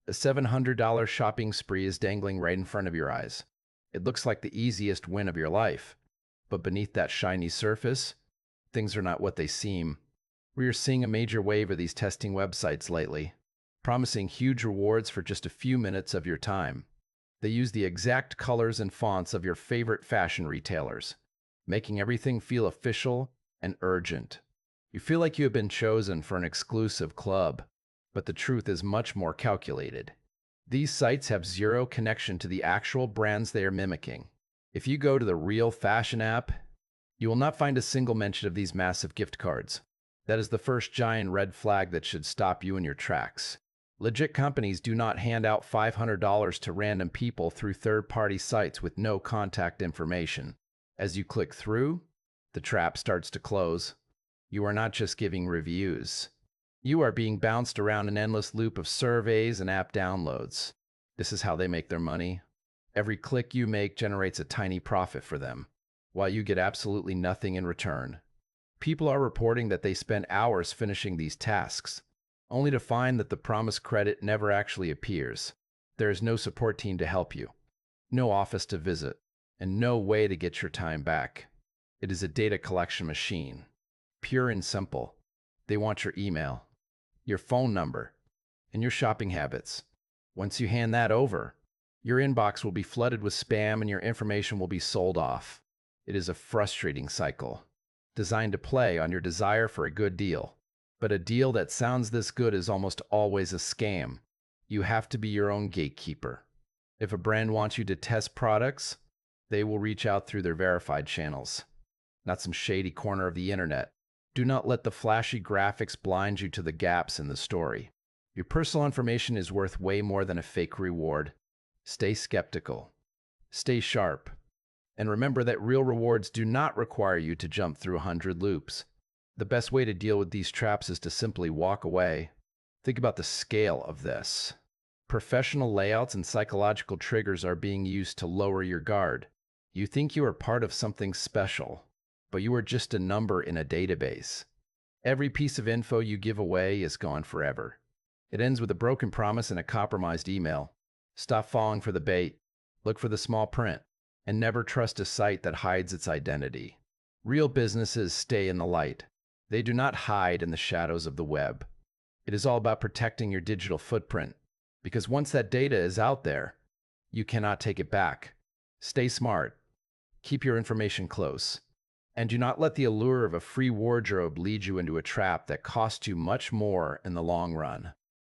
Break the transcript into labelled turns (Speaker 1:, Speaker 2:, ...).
Speaker 1: A $700 shopping spree is dangling right in front of your eyes. It looks like the easiest win of your life. But beneath that shiny surface, things are not what they seem. We are seeing a major wave of these testing websites lately, promising huge rewards for just a few minutes of your time. They use the exact colors and fonts of your favorite fashion retailers, making everything feel official and urgent. You feel like you have been chosen for an exclusive club, but the truth is much more calculated. These sites have zero connection to the actual brands they are mimicking. If you go to the real fashion app, you will not find a single mention of these massive gift cards. That is the first giant red flag that should stop you in your tracks. Legit companies do not hand out $500 to random people through third-party sites with no contact information. As you click through, the trap starts to close. You are not just giving reviews. You are being bounced around an endless loop of surveys and app downloads. This is how they make their money. Every click you make generates a tiny profit for them, while you get absolutely nothing in return. People are reporting that they spend hours finishing these tasks, only to find that the promised credit never actually appears. There is no support team to help you, no office to visit, and no way to get your time back. It is a data collection machine, pure and simple. They want your email, your phone number, and your shopping habits. Once you hand that over, your inbox will be flooded with spam and your information will be sold off. It is a frustrating cycle, designed to play on your desire for a good deal. But a deal that sounds this good is almost always a scam. You have to be your own gatekeeper. If a brand wants you to test products, they will reach out through their verified channels, not some shady corner of the internet. Do not let the flashy graphics blind you to the gaps in the story. Your personal information is worth way more than a fake reward. Stay skeptical. Stay sharp. And remember that real rewards do not require you to jump through 100 loops. The best way to deal with these traps is to simply walk away. Think about the scale of this. Professional layouts and psychological triggers are being used to lower your guard. You think you are part of something special, but you are just a number in a database. Every piece of info you give away is gone forever. It ends with a broken promise and a compromised email. Stop falling for the bait. Look for the small print. And never trust a site that hides its identity. Real businesses stay in the light. They do not hide in the shadows of the web. It is all about protecting your digital footprint, because once that data is out there, you cannot take it back. Stay smart. Keep your information close. And do not let the allure of a free wardrobe lead you into a trap that costs you much more in the long run.